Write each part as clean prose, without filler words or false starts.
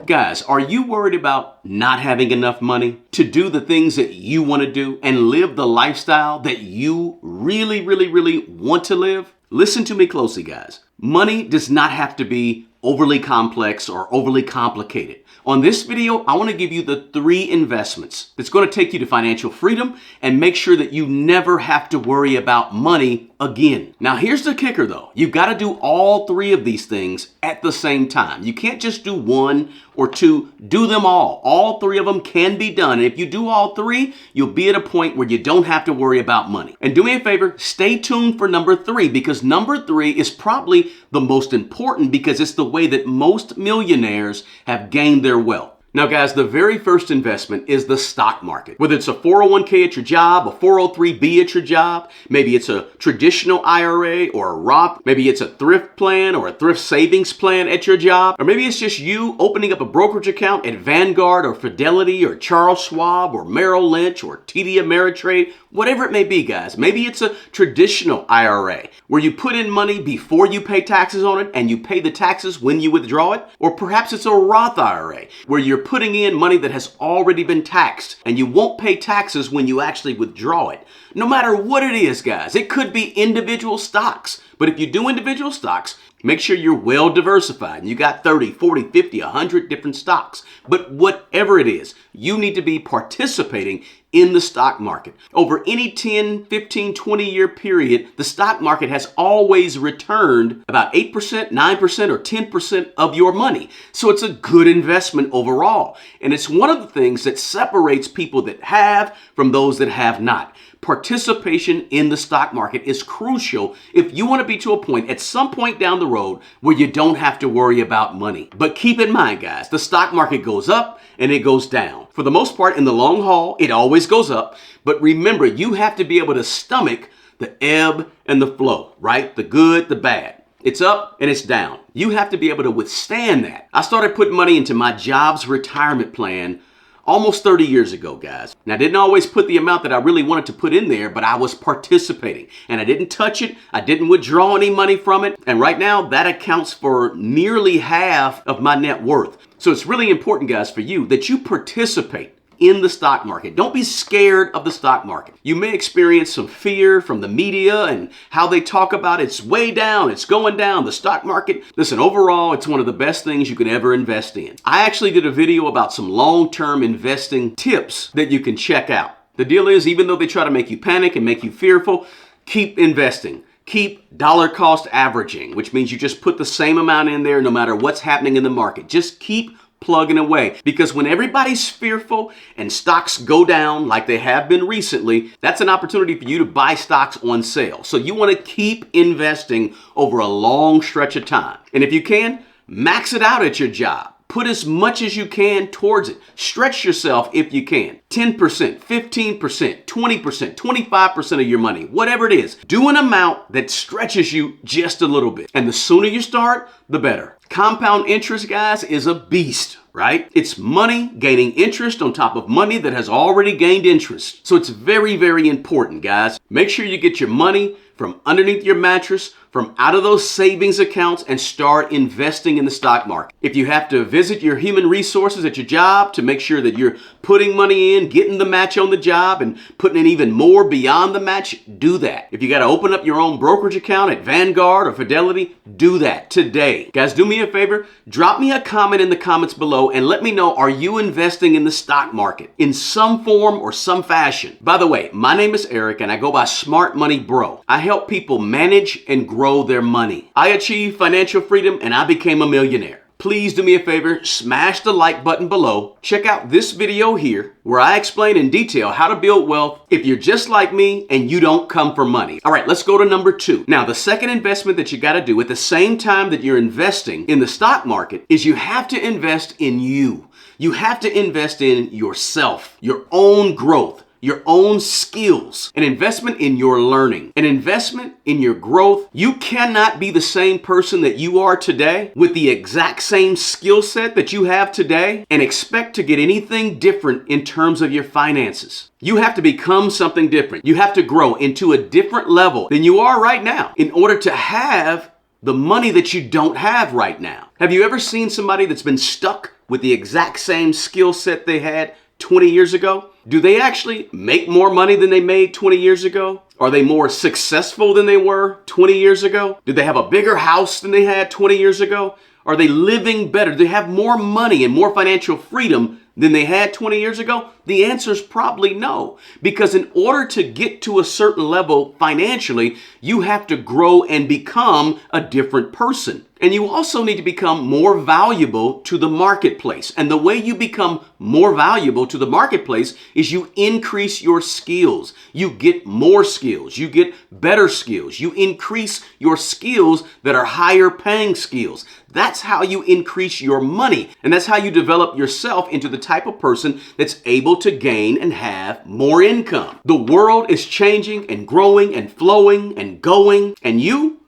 Guys, are you worried about not having enough money to do the things that you want to do and live the lifestyle that you really want to live? Listen to me closely, guys. Money does not have to be overly complex or overly complicated. On this video, I want to give you the 3 investments that's going to take you to financial freedom and make sure that you never have to worry about money again. Now, here's the kicker though. You've got to do all 3 of these things at the same time. You can't just do 1 or 2, do them all. All 3 of them can be done. And if you do all 3, you'll be at a point where you don't have to worry about money. And do me a favor, stay tuned for number 3, because number 3 is probably the most important because it's the way that most millionaires have gained their wealth. Now guys, the very first investment is the stock market. Whether it's a 401k at your job, a 403b at your job, maybe it's a traditional IRA or a Roth, maybe it's a thrift plan or a thrift savings plan at your job, or maybe it's just you opening up a brokerage account at Vanguard or Fidelity or Charles Schwab or Merrill Lynch or TD Ameritrade, whatever it may be, guys. Maybe it's a traditional IRA where you put in money before you pay taxes on it and you pay the taxes when you withdraw it, or perhaps it's a Roth IRA where you're putting in money that has already been taxed and you won't pay taxes when you actually withdraw it. No matter what it is, guys, it could be individual stocks. But if you do individual stocks, make sure you're well diversified and you got 30, 40, 50, 100 different stocks. But whatever it is, you need to be participating in the stock market. Over any 10, 15, 20-year period, the stock market has always returned about 8%, 9%, or 10% of your money. So it's a good investment overall. And it's one of the things that separates people that have from those that have not. Participation in the stock market is crucial if you want to be to a point at some point down the road where you don't have to worry about money. But keep in mind, guys, the stock market goes up and it goes down. For the most part, in the long haul, it always goes up. But remember, you have to be able to stomach the ebb and the flow, right? The good, the bad. It's up and it's down. You have to be able to withstand that. I started putting money into my job's retirement plan almost 30 years ago, guys. Now, I didn't always put the amount that I really wanted to put in there, but I was participating and I didn't touch it. I didn't withdraw any money from it. And right now that accounts for nearly half of my net worth. So it's really important, guys, for you that you participate in the stock market. Don't be scared of the stock market. You may experience some fear from the media and how they talk about it's way down, it's going down, the stock market. Listen, overall, it's one of the best things you can ever invest in. I actually did a video about some long-term investing tips that you can check out. The deal is, even though they try to make you panic and make you fearful, keep investing. Keep dollar cost averaging, which means you just put the same amount in there no matter what's happening in the market. Just keep plugging away, because when everybody's fearful and stocks go down like they have been recently, that's an opportunity for you to buy stocks on sale. So you want to keep investing over a long stretch of time. And if you can, max it out at your job. Put as much as you can towards it. Stretch yourself if you can. 10%, 15%, 20%, 25% of your money, whatever it is. Do an amount that stretches you just a little bit. And the sooner you start, the better. Compound interest, guys, is a beast, right? It's money gaining interest on top of money that has already gained interest. So it's very important, guys. Make sure you get your money from underneath your mattress, from out of those savings accounts, and start investing in the stock market. If you have to visit your human resources at your job to make sure that you're putting money in, getting the match on the job, and putting in even more beyond the match, do that. If you got to open up your own brokerage account at Vanguard or Fidelity, do that today. Guys, do me a favor, drop me a comment in the comments below and let me know, are you investing in the stock market in some form or some fashion? By the way, my name is Eric and I go by Smart Money Bro. I help people manage and grow their money. I achieved financial freedom and I became a millionaire. Please do me a favor, smash the like button below. Check out this video here where I explain in detail how to build wealth if you're just like me and you don't come for money. All right, let's go to number 2. Now, the second investment that you got to do at the same time that you're investing in the stock market is you have to invest in you. You have to invest in yourself, your own growth, your own skills, an investment in your learning, an investment in your growth. You cannot be the same person that you are today with the exact same skill set that you have today and expect to get anything different in terms of your finances. You have to become something different. You have to grow into a different level than you are right now in order to have the money that you don't have right now. Have you ever seen somebody that's been stuck with the exact same skill set they had 20 years ago? Do they actually make more money than they made 20 years ago? Are they more successful than they were 20 years ago? Did they have a bigger house than they had 20 years ago? Are they living better? Do they have more money and more financial freedom than they had 20 years ago? The answer is probably no. Because in order to get to a certain level financially, you have to grow and become a different person. And you also need to become more valuable to the marketplace. And the way you become more valuable to the marketplace is you increase your skills. You get more skills. You get better skills. You increase your skills that are higher paying skills. That's how you increase your money. And that's how you develop yourself into the type of person that's able to gain and have more income. The world is changing and growing and flowing and going, and you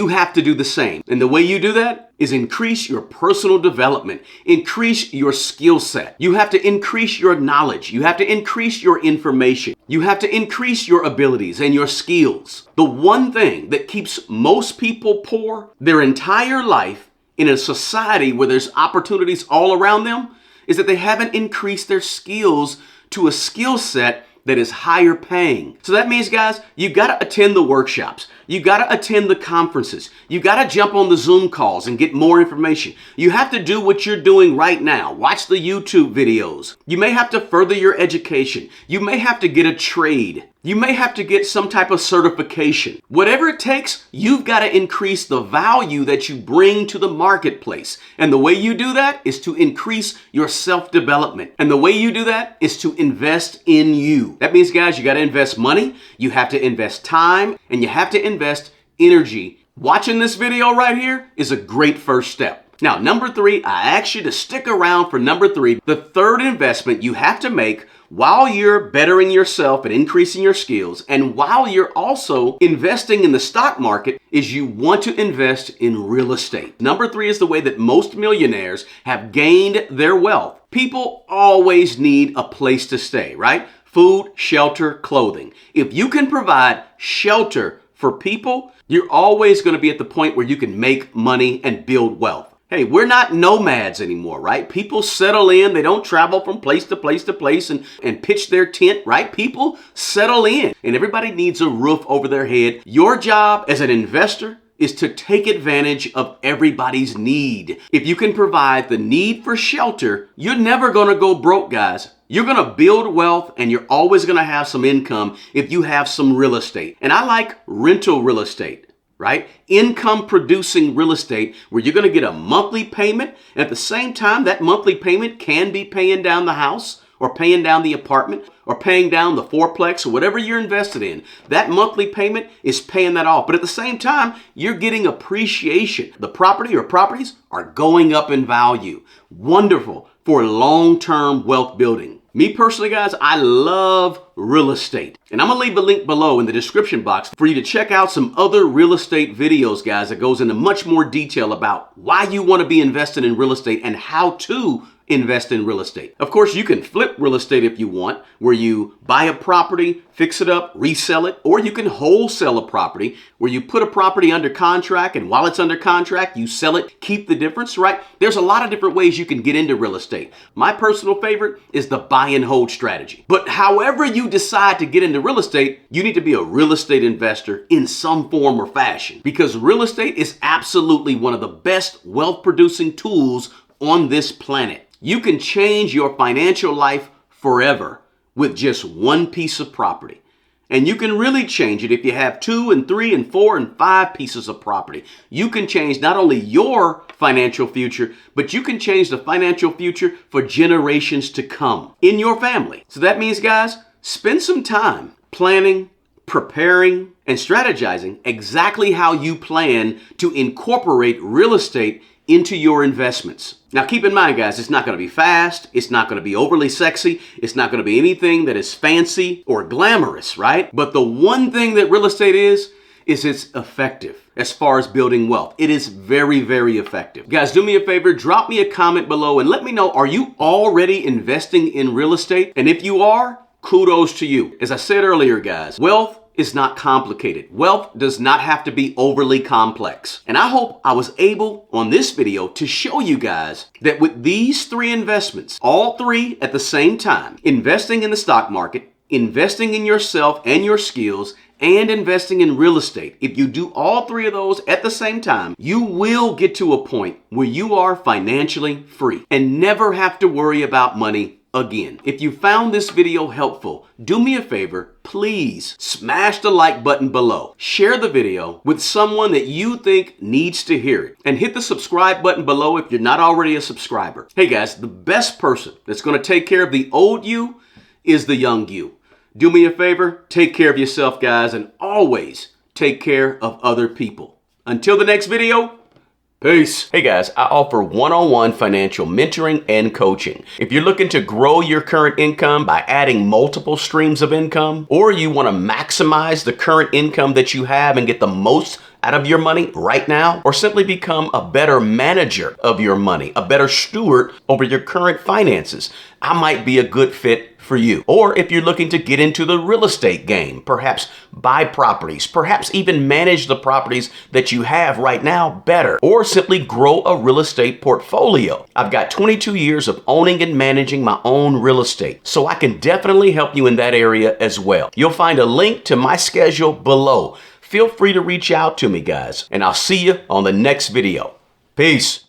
have to do the same. And the way you do that is increase your personal development, increase your skill set. You have to increase your knowledge. You have to increase your information. You have to increase your abilities and your skills. The one thing that keeps most people poor their entire life in a society where there's opportunities all around them is that they haven't increased their skills to a skill set that is higher paying. So that means, guys, you got to attend the workshops. You got to attend the conferences. You got to jump on the Zoom calls and get more information. You have to do what you're doing right now. Watch the YouTube videos. You may have to further your education. You may have to get a trade. You may have to get some type of certification. Whatever it takes, you've got to increase the value that you bring to the marketplace. And the way you do that is to increase your self-development. And the way you do that is to invest in you. That means, guys, you got to invest money, you have to invest time, and you have to invest energy. Watching this video right here is a great first step. Now, number 3, I ask you to stick around for number 3. The third investment you have to make while you're bettering yourself and increasing your skills, and while you're also investing in the stock market, is you want to invest in real estate. Number 3 is the way that most millionaires have gained their wealth. People always need a place to stay, right? Food, shelter, clothing. If you can provide shelter for people, you're always going to be at the point where you can make money and build wealth. Hey, we're not nomads anymore, right? People settle in. They don't travel from place to place to place and pitch their tent, right? People settle in, and everybody needs a roof over their head. Your job as an investor is to take advantage of everybody's need. If you can provide the need for shelter, you're never going to go broke, guys. You're going to build wealth, and you're always going to have some income if you have some real estate. And I like rental real estate, right? Income producing real estate where you're going to get a monthly payment. And at the same time, that monthly payment can be paying down the house or paying down the apartment or paying down the fourplex or whatever you're invested in. That monthly payment is paying that off. But at the same time, you're getting appreciation. The property or properties are going up in value. Wonderful for long-term wealth building. Me personally, guys, I love real estate. And I'm going to leave a link below in the description box for you to check out some other real estate videos, guys, that goes into much more detail about why you want to be invested in real estate and how to invest in real estate. Of course, you can flip real estate if you want, where you buy a property, fix it up, resell it, or you can wholesale a property where you put a property under contract, and while it's under contract, you sell it, keep the difference, right? There's a lot of different ways you can get into real estate. My personal favorite is the buy and hold strategy. But however you decide to get into real estate, you need to be a real estate investor in some form or fashion, because real estate is absolutely one of the best wealth producing tools on this planet. You can change your financial life forever with just one piece of property. And you can really change it if you have 2 and 3 and 4 and 5 pieces of property. You can change not only your financial future, but you can change the financial future for generations to come in your family. So that means, guys, spend some time planning, preparing, and strategizing exactly how you plan to incorporate real estate into your investments. Now, keep in mind, guys, it's not going to be fast. It's not going to be overly sexy. It's not going to be anything that is fancy or glamorous, right? But the one thing that real estate is it's effective as far as building wealth. It is very, very effective. Guys, do me a favor, drop me a comment below and let me know, are you already investing in real estate? And if you are, kudos to you. As I said earlier, guys, wealth is not complicated. Wealth does not have to be overly complex. And I hope I was able on this video to show you guys that with these 3 investments, all 3 at the same time, investing in the stock market, investing in yourself and your skills, and investing in real estate. If you do all 3 of those at the same time, you will get to a point where you are financially free and never have to worry about money again. If you found this video helpful, do me a favor, please smash the like button below. Share the video with someone that you think needs to hear it. And hit the subscribe button below if you're not already a subscriber. Hey guys, the best person that's going to take care of the old you is the young you. Do me a favor, take care of yourself, guys, and always take care of other people. Until the next video, peace. Hey guys, I offer one-on-one financial mentoring and coaching. If you're looking to grow your current income by adding multiple streams of income, or you want to maximize the current income that you have and get the most out of your money right now, or simply become a better manager of your money, a better steward over your current finances, I might be a good fit for you. Or if you're looking to get into the real estate game, perhaps buy properties, perhaps even manage the properties that you have right now better, or simply grow a real estate portfolio. I've got 22 years of owning and managing my own real estate, so I can definitely help you in that area as well. You'll find a link to my schedule below. Feel free to reach out to me, guys, and I'll see you on the next video. Peace.